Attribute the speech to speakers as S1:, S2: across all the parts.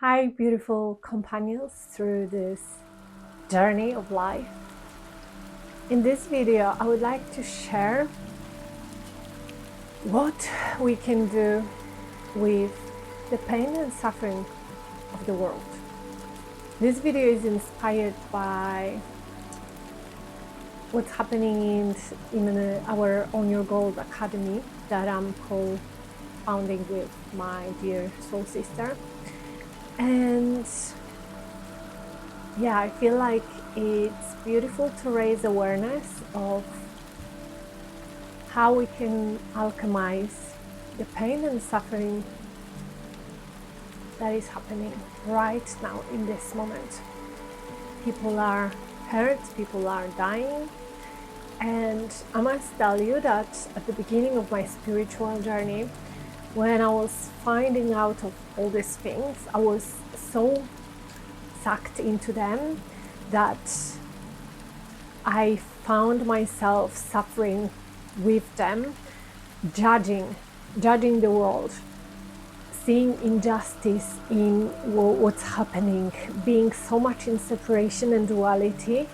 S1: Hi, beautiful companions through this journey of life. In this video, I would like to share what we can do with the pain and suffering of the world. This video is inspired by what's happening in our On Your Gold Academy that I'm co-founding with my dear soul sister. And yeah, I feel like it's beautiful to raise awareness of how we can alchemize the pain and suffering that is happening right now in this moment. People are hurt, people are dying, and I must tell you that at the beginning of my spiritual journey, when I was finding out of all these things, I was so sucked into them that I found myself suffering with them, judging the world, seeing injustice in what's happening, being so much in separation and duality.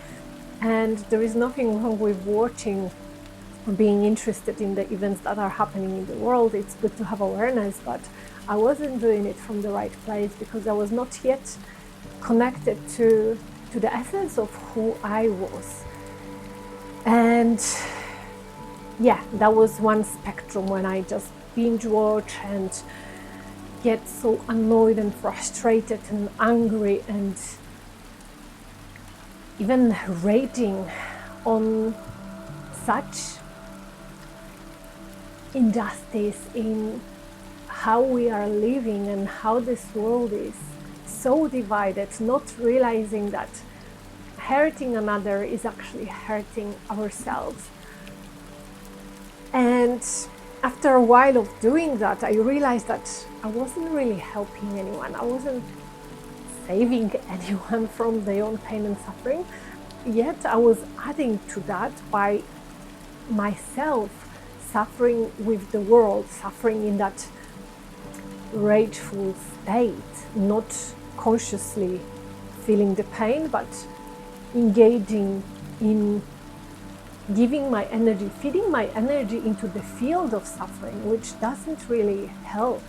S1: And there is nothing wrong with watching or being interested in the events that are happening in the world. It's good to have awareness, but I wasn't doing it from the right place because I was not yet connected to the essence of who I was. And yeah, that was one spectrum when I just binge watch and get so annoyed and frustrated and angry and even raging on such injustice in how we are living and how this world is so divided, not realizing that hurting another is actually hurting ourselves. And after a while of doing that, I realized that I wasn't really helping anyone. I wasn't saving anyone from their own pain and suffering. Yet I was adding to that by myself suffering with the world, suffering in that rageful state, not consciously feeling the pain, but engaging in giving my energy, feeding my energy into the field of suffering, which doesn't really help.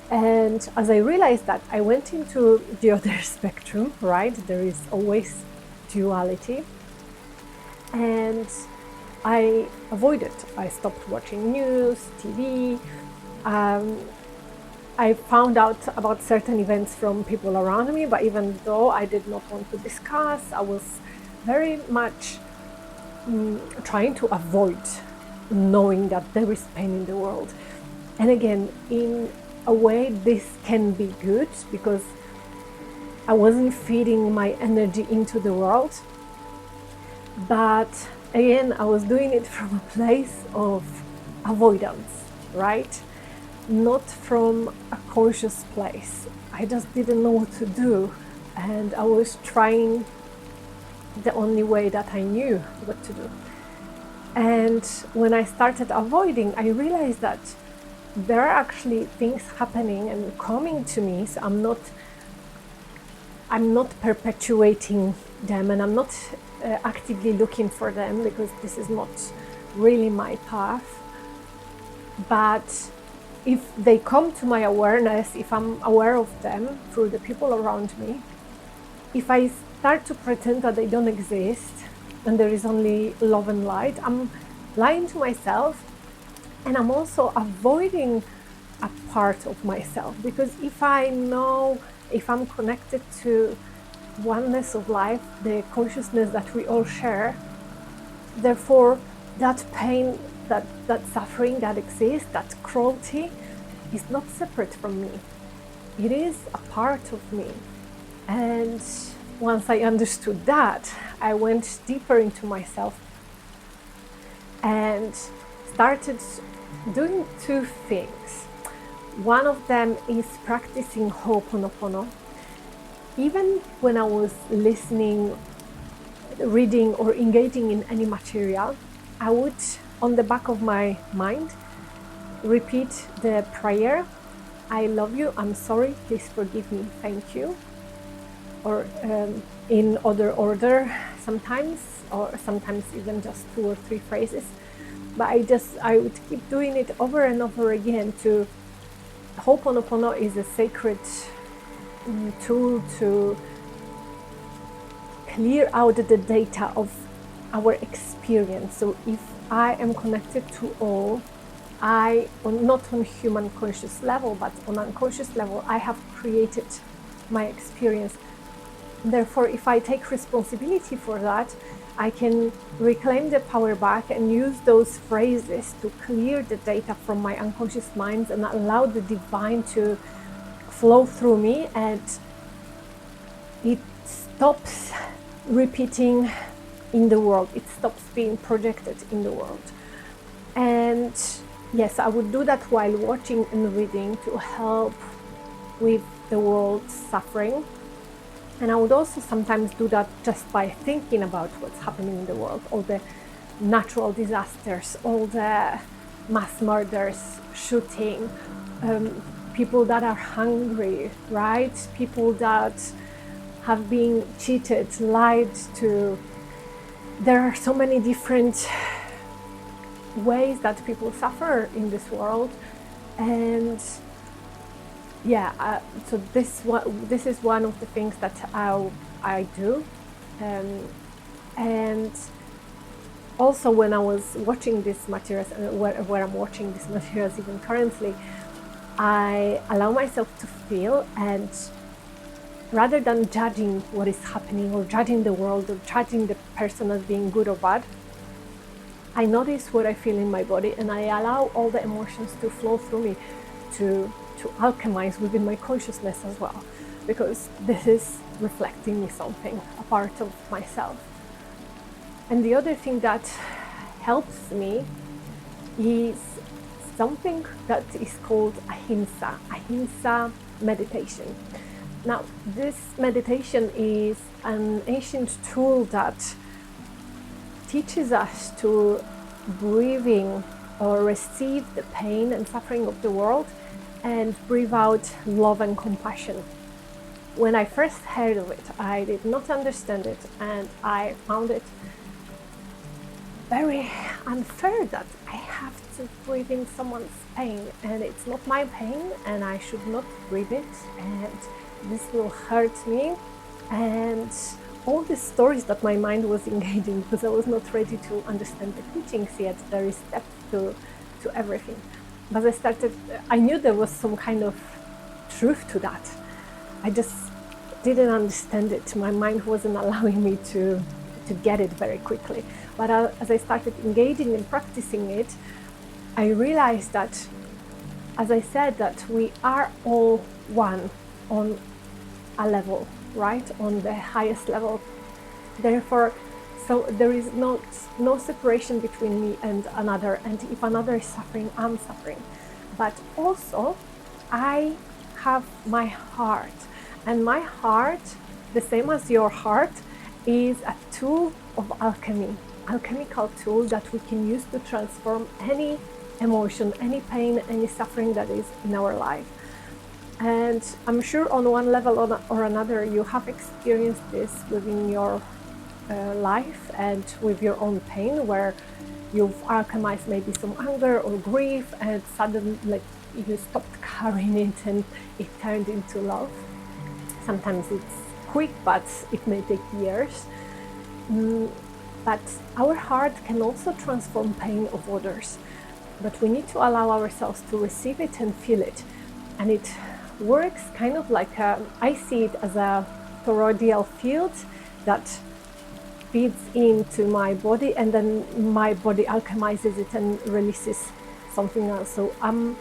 S1: And as I realized that, I went into the other spectrum, right? There is always duality. And I avoided. I stopped watching news, TV. I found out about certain events from people around me, but even though I did not want to discuss, I was very much trying to avoid knowing that there is pain in the world. And again, in a way, this can be good because I wasn't feeding my energy into the world. But again, I was doing it from a place of avoidance, right? Not from a conscious place. I just didn't know what to do. And I was trying the only way that I knew what to do. And when I started avoiding, I realized that there are actually things happening and coming to me. So I'm not perpetuating them, and I'm not actively looking for them because this is not really my path. But if they come to my awareness, if I'm aware of them through the people around me, if I start to pretend that they don't exist and there is only love and light, I'm lying to myself, and I'm also avoiding a part of myself. Because if I know, if I'm connected to oneness of life, the consciousness that we all share, therefore that pain, that suffering that exists, that cruelty is not separate from me. It is a part of me. And once I understood that, I went deeper into myself and started doing two things. One of them is practicing Ho'oponopono. Even when I was listening, reading, or engaging in any material, I would, on the back of my mind, repeat the prayer I love you, I'm sorry, please forgive me, thank you. Or in other order sometimes, or sometimes even just 2 or 3 phrases. But I would keep doing it over and over again. To Ho'oponopono is a sacred tool to clear out the data of our experience. So if I am connected to all, not on human conscious level, but on unconscious level, I have created my experience. Therefore, if I take responsibility for that, I can reclaim the power back and use those phrases to clear the data from my unconscious mind and allow the divine to flow through me, and it stops repeating in the world. It stops being projected in the world. And yes, I would do that while watching and reading to help with the world's suffering. And I would also sometimes do that just by thinking about what's happening in the world, all the natural disasters, all the mass murders, shooting, people that are hungry, right? People that have been cheated, lied to. There are so many different ways that people suffer in this world. And yeah, so this is one of the things that I do. And also when I was watching these materials, where I'm watching these materials even currently, I allow myself to feel, and rather than judging what is happening or judging the world or judging the person as being good or bad, I notice what I feel in my body, and I allow all the emotions to flow through me to alchemize within my consciousness as well, because this is reflecting me something, a part of myself. And the other thing that helps me is something that is called ahimsa meditation. Now, this meditation is an ancient tool that teaches us to breathing or receive the pain and suffering of the world and breathe out love and compassion. When I first heard of it, I did not understand it, and I found it very unfair that I have to breathe in someone's pain, and it's not my pain, and I should not breathe it, and this will hurt me, and all the stories that my mind was engaging, because I was not ready to understand the teachings yet. There is depth to everything. But I knew there was some kind of truth to that. I just didn't understand it. My mind wasn't allowing me to get it very quickly. But as I started engaging and practicing it, I realized that, as I said, that we are all one on a level, right? On the highest level. Therefore, so there is no separation between me and another, and if another is suffering, I'm suffering. But also, I have my heart, and my heart, the same as your heart, is a tool of alchemy, alchemical tool that we can use to transform any emotion, any pain, any suffering that is in our life. And I'm sure on one level or another, you have experienced this within your life and with your own pain, where you've alchemized maybe some anger or grief, and suddenly, like, you stopped carrying it and it turned into love. Sometimes it's quick, but it may take years. But our heart can also transform pain of others, but we need to allow ourselves to receive it and feel it. And it works kind of like I see it as a toroidal field that feeds into my body, and then my body alchemizes it and releases something else. So I'm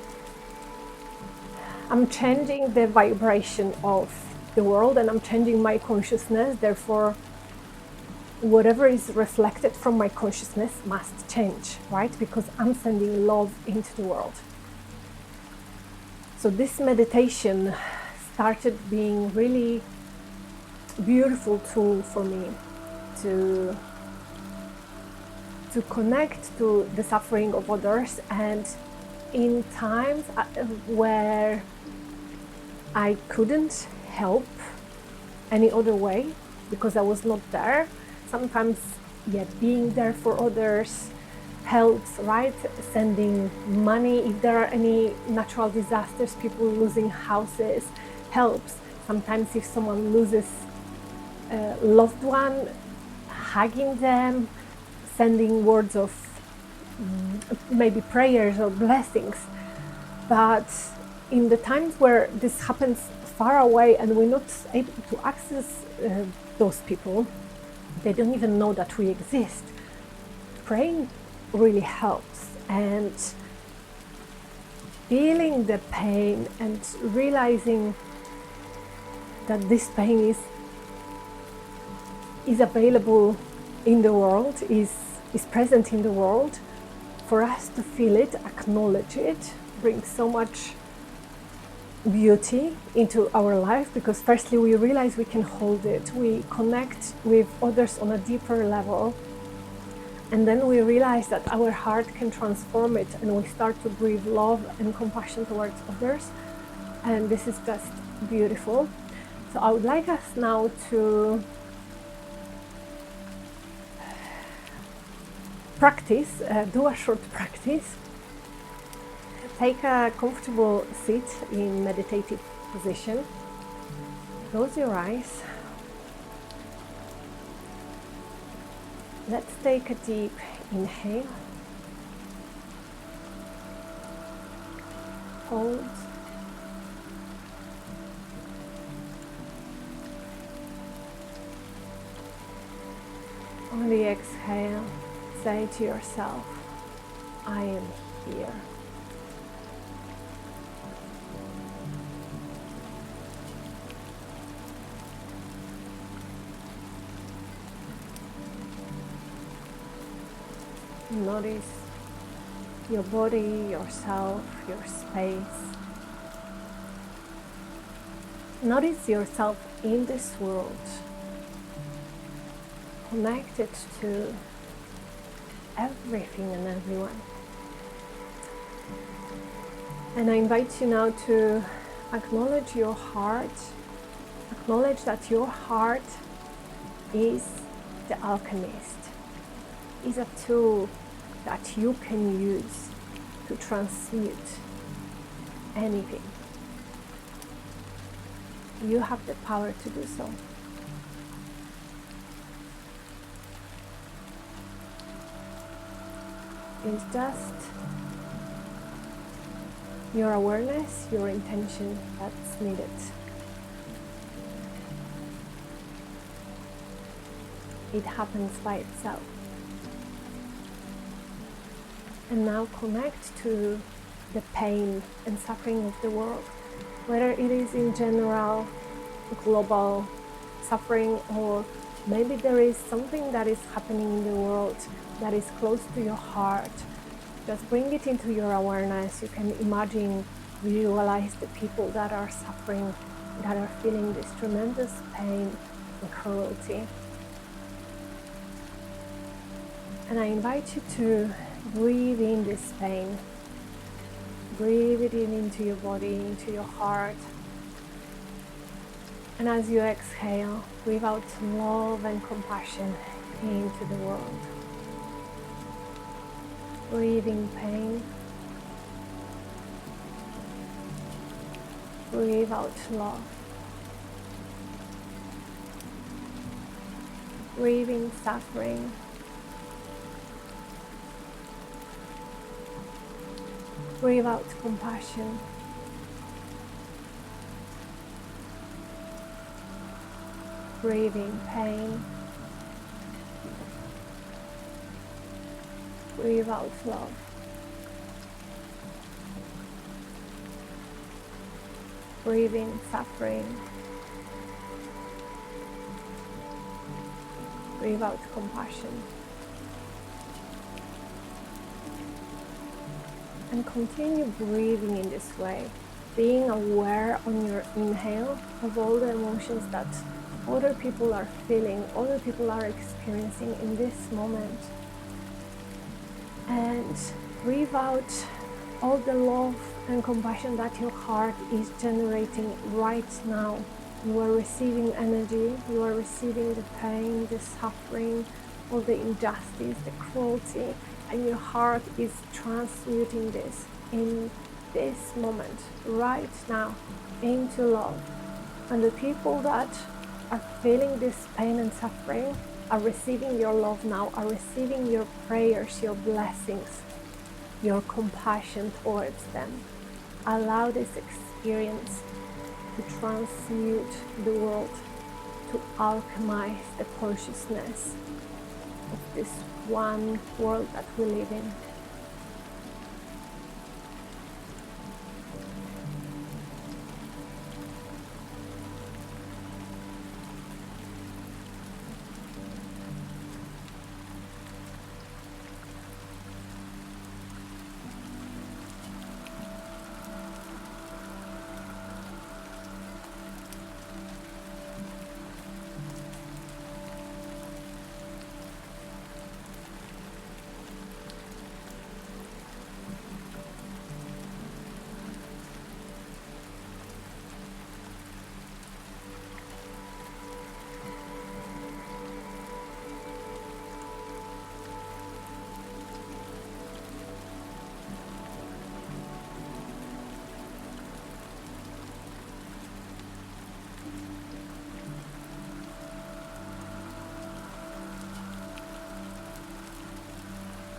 S1: changing the vibration of the world, and I'm changing my consciousness. Therefore, whatever is reflected from my consciousness must change, right? Because I'm sending love into the world. So this meditation started being really beautiful tool for me to connect to the suffering of others, and in times where I couldn't help any other way because I was not there. Sometimes, yeah, being there for others helps, right? Sending money if there are any natural disasters, people losing houses, helps. Sometimes if someone loses a loved one, hugging them, sending words of maybe prayers or blessings. But in the times where this happens far away and we're not able to access those people, they don't even know that we exist, praying really helps. And feeling the pain and realizing that this pain is available in the world, is present in the world, for us to feel it, acknowledge it, brings so much beauty into our life, because firstly we realize we can hold it, we connect with others on a deeper level, and then we realize that our heart can transform it, and we start to breathe love and compassion towards others, and this is just beautiful. So I would like us now to practice, do a short practice. Take a comfortable seat in meditative position. Close your eyes. Let's take a deep inhale. Hold. On the exhale, say to yourself, I am here. Notice your body, yourself, your space. Notice yourself in this world, connected to everything and everyone. And I invite you now to acknowledge your heart. Acknowledge that your heart is the alchemist, is a tool that you can use to transmute anything. You have the power to do so. It's just your awareness, your intention that's needed. It happens by itself. And now connect to the pain and suffering of the world, whether it is in general, global suffering, or maybe there is something that is happening in the world that is close to your heart. Just bring it into your awareness. You can imagine, visualize the people that are suffering, that are feeling this tremendous pain and cruelty. And I invite you to breathe in this pain. Breathe it in into your body, into your heart. And as you exhale, breathe out love and compassion into the world. Breathe in pain. Breathe out love. Breathe in suffering. Breathe out compassion. Breathe in pain. Breathe out love. Breathe in suffering. Breathe out compassion. And continue breathing in this way, being aware on your inhale of all the emotions that other people are feeling, other people are experiencing in this moment. And breathe out all the love and compassion that your heart is generating right now. You are receiving energy, you are receiving the pain, the suffering, all the injustice, the cruelty, and your heart is transmuting this in this moment, right now, into love. And the people that are feeling this pain and suffering are receiving your love now, are receiving your prayers, your blessings, your compassion towards them. Allow this experience to transmute the world, to alchemize the consciousness of this one world that we live in.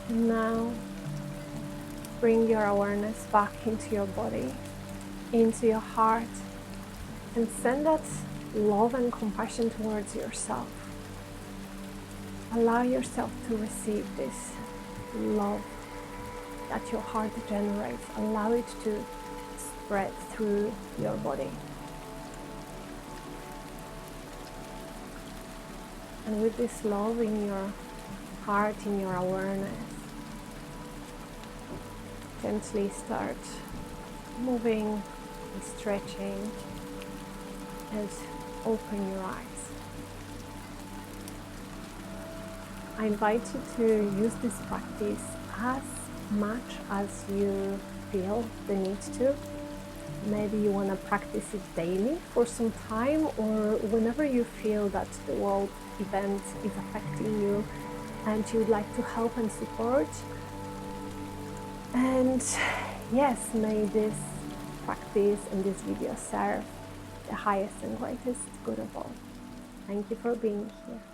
S1: And now bring your awareness back into your body, into your heart, and send that love and compassion towards yourself. Allow yourself to receive this love that your heart generates. Allow it to spread through your body. And with this love in your heart, in your awareness, gently start moving and stretching and open your eyes. I invite you to use this practice as much as you feel the need to. Maybe you want to practice it daily for some time, or whenever you feel that the world event is affecting you and you would like to help and support. And yes, may this practice and this video serve the highest and greatest good of all. Thank you for being here.